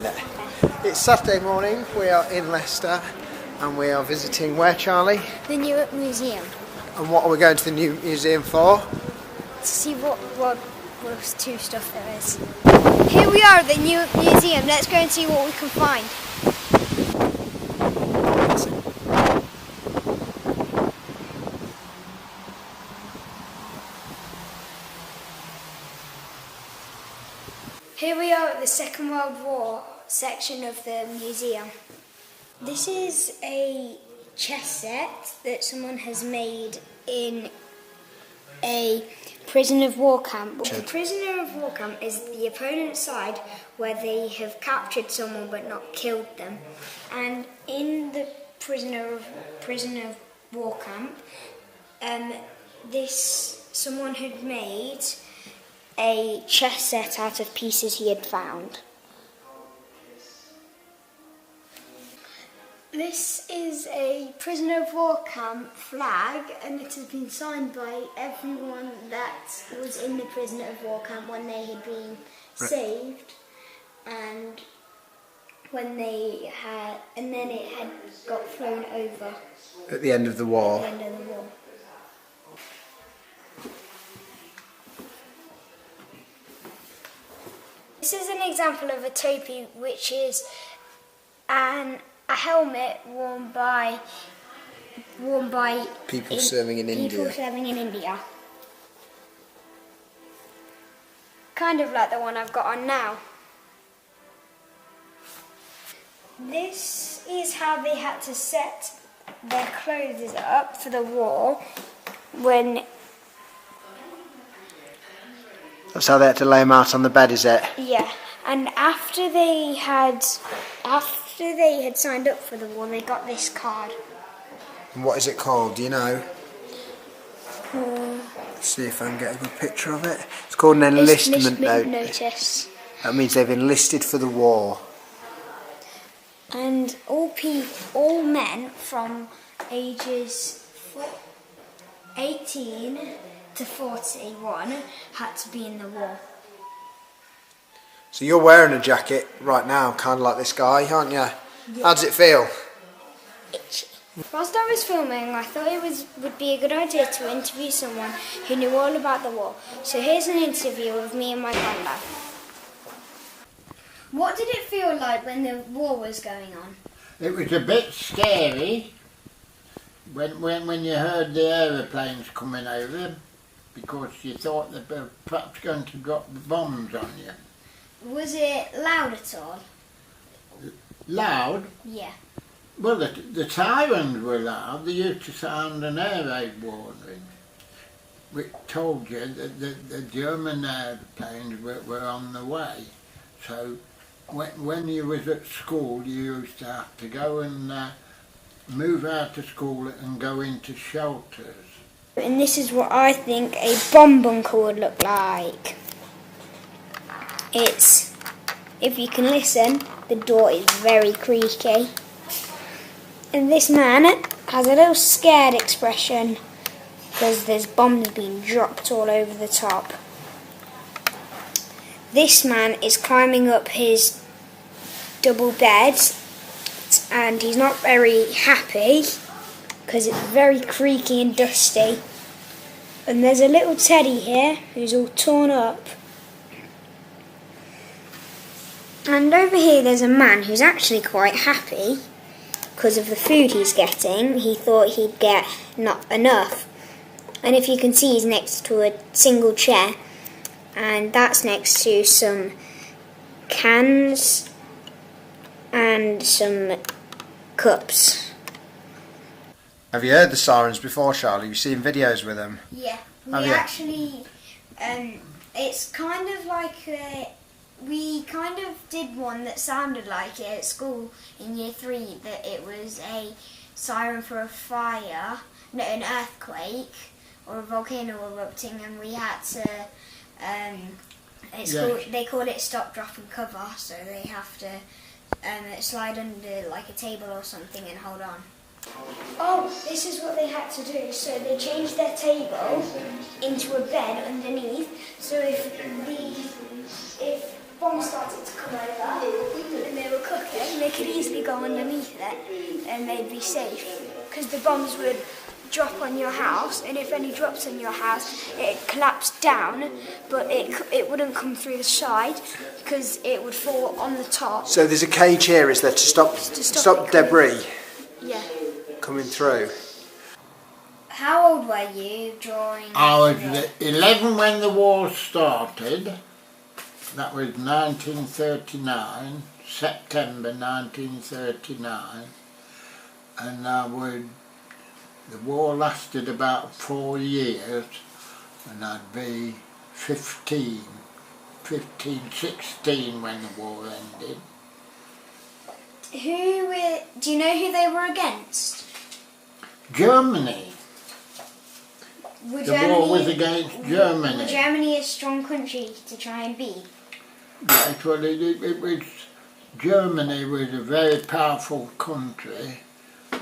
It's Saturday morning, we are in Leicester and we are visiting where, Charlie? The Newark Museum. And what are we going to the new museum for? To see what World War II stuff there is. Here we are at the Newark Museum, let's go and see what we can find. Here we are at the Second World War section of the museum. This is a chess set that someone has made in a prisoner of war camp. The prisoner of war camp is the opponent's side where they have captured someone but not killed them. And in the prisoner of war camp, someone had made a chess set out of pieces he had found. This is a prisoner of war camp flag, and it has been signed by everyone that was in the prisoner of war camp when they had been saved, and when they had, and then it had got thrown over At the end of the war. At the end of the war. This is an example of a topi, which is a helmet worn by People serving in India. Kind of like the one I've got on now. This is how they had to set their clothes up for the war when... That's how they had to lay them out on the bed, is it? Yeah, and after they had signed up for the war, they got this card. And what is it called, do you know? Let's see if I can get a good picture of it. It's called an enlistment notice. That means they've enlisted for the war. And all men from ages 18 to 41 had to be in the war. So you're wearing a jacket right now, kind of like this guy, aren't you? Yeah. How does it feel? Itchy. Whilst I was filming, I thought it would be a good idea to interview someone who knew all about the war. So here's an interview of me and my granddad. What did it feel like when the war was going on? It was a bit scary when you heard the aeroplanes coming over, because you thought they were perhaps going to drop the bombs on you. Was it loud at all? Loud? Yeah. Well, the sirens were loud. They used to sound an air raid warning, which told you that the German airplanes were on the way. So when you was at school, you used to have to go and move out of school and go into shelters. And this is what I think a bomb bunker would look like. If you can listen, the door is very creaky. And this man has a little scared expression because there's bombs being dropped all over the top. This man is climbing up his double bed and he's not very happy because it's very creaky and dusty. And there's a little teddy here who's all torn up. And over here there's a man who's actually quite happy because of the food he's getting. He thought he'd get not enough. And if you can see, he's next to a single chair, and that's next to some cans and some cups. Have you heard the sirens before, Charlie? You've seen videos with them? Yeah, it's kind of like we kind of did one that sounded like it at school in year 3, that it was a siren for a fire, no, an earthquake or a volcano erupting, and we had to they call it stop, drop and cover, so they have to slide under like a table or something and hold on. Oh, this is what they had to do. So they changed their table into a bed underneath, so if bombs started to come over and they were cooking, they could easily go underneath it and they'd be safe. Because the bombs would drop on your house, and if any dropped on your house, it'd collapse down, but it wouldn't come through the side because it would fall on the top. So there's a cage here, is there, to stop debris Yeah. coming through? How old were you during... I was 11 when the war started. That was 1939, September 1939. And the war lasted about 4 years, and I'd be 16 when the war ended. Do you know who they were against? Germany. Were The war was against Germany. Was Germany a strong country to try and beat? Yes, well, it was, Germany was a very powerful country,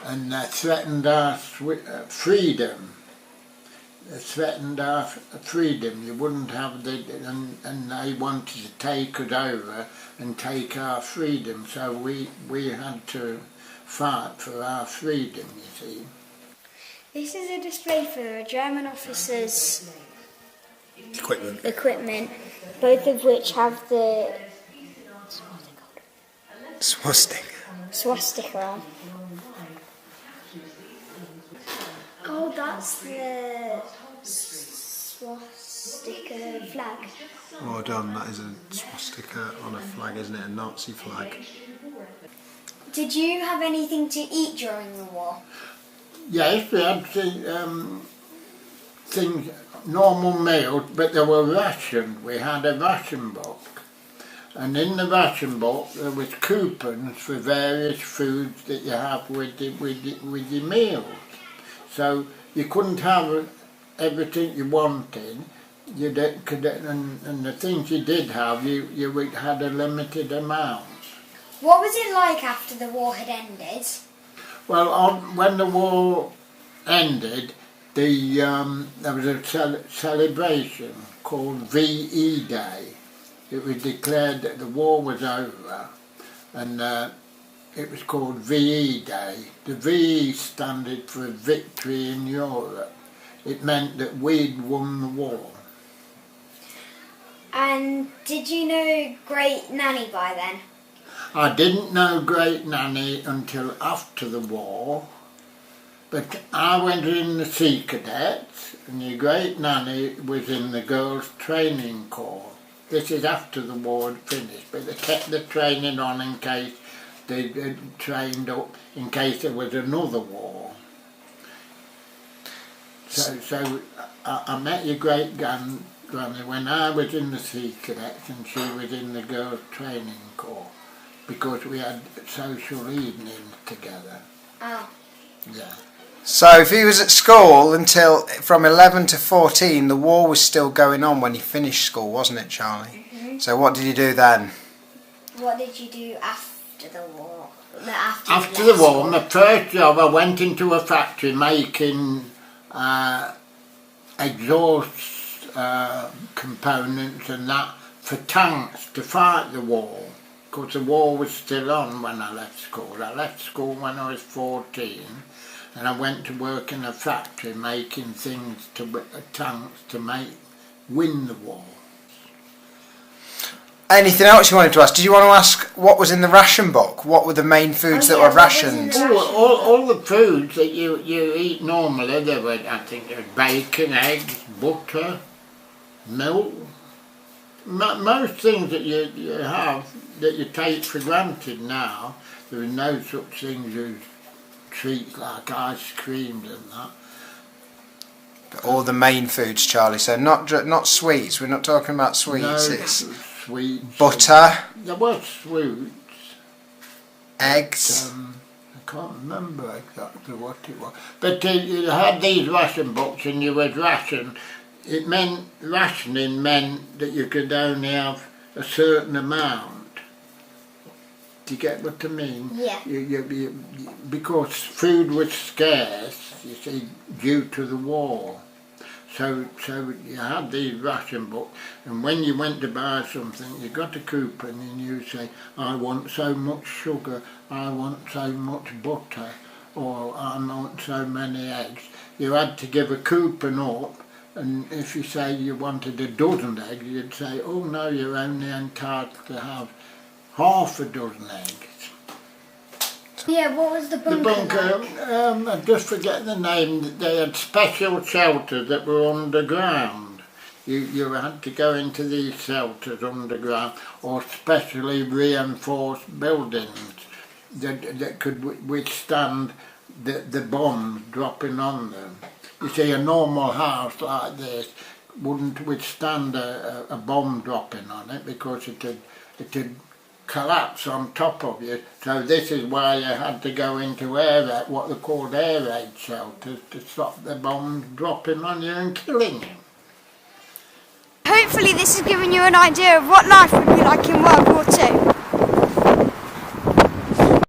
and threatened our freedom. They threatened our freedom. You wouldn't have and they wanted to take us over and take our freedom. So we had to fight for our freedom, you see. This is a display for the German officers' Equipment. both of which have the swastika on. Oh, that's the swastika flag. Well done, that is a swastika on a flag, isn't it? A Nazi flag. Did you have anything to eat during the war? Yes, we had things, normal meals, but they were rationed. We had a ration book, and in the ration book there was coupons for various foods that you have with your meals. So you couldn't have everything you wanted. And the things you did have, you had a limited amount. What was it like after the war had ended? Well, when the war ended, there was a celebration called VE Day. It was declared that the war was over, and it was called VE Day. The VE stood for Victory in Europe. It meant that we'd won the war. And did you know Great Nanny by then? I didn't know Great Nanny until after the war, but I went in the Sea Cadets, and the Great Nanny was in the Girls' Training Corps. This is after the war had finished, but they kept the training on in case they trained up, in case there was another war. So I met your Great Granny when I was in the Sea Cadets and she was in the Girls' Training Corps, because we had social evenings together. Oh. Yeah. So if he was at school until from 11 to 14, the war was still going on when he finished school, wasn't it, Charlie? Mm-hmm. So what did you do then? What did you do after the war? After the war, my first job, I went into a factory making exhaust components and that for tanks to fight the war. Because the war was still on when I left school. I left school when I was 14, and I went to work in a factory making things to tanks to win the war. Anything else you wanted to ask? Did you want to ask what was in the ration book? What were the main foods that were rationed? All the foods that you eat normally, there were, I think there was bacon, eggs, butter, milk. Most things that you have, that you take for granted now, there are no such things as treats like ice creams and that. All the main foods, Charlie. So not sweets. We're not talking about sweets. No it's sweets. butter. There was sweets. Eggs. I can't remember exactly what it was. But you had these ration books and you would ration. Rationing meant that you could only have a certain amount. Do you get what I mean? Yeah. Because food was scarce, you see, due to the war. So you had these ration books, and when you went to buy something, you got a coupon and you say, I want so much sugar, I want so much butter, or I want so many eggs. You had to give a coupon up, and if you say you wanted a dozen eggs, you'd say, oh no, you're only entitled to have half a dozen eggs. Yeah, what was the bunker? The bunker, I just forget the name. They had special shelters that were underground. You had to go into these shelters underground, or specially reinforced buildings that could withstand the bombs dropping on them. You see, a normal house like this wouldn't withstand a bomb dropping on it because it'd collapse on top of you. So this is why you had to go into what they called air raid shelters to stop the bombs dropping on you and killing you. Hopefully this has given you an idea of what life would be like in World War II.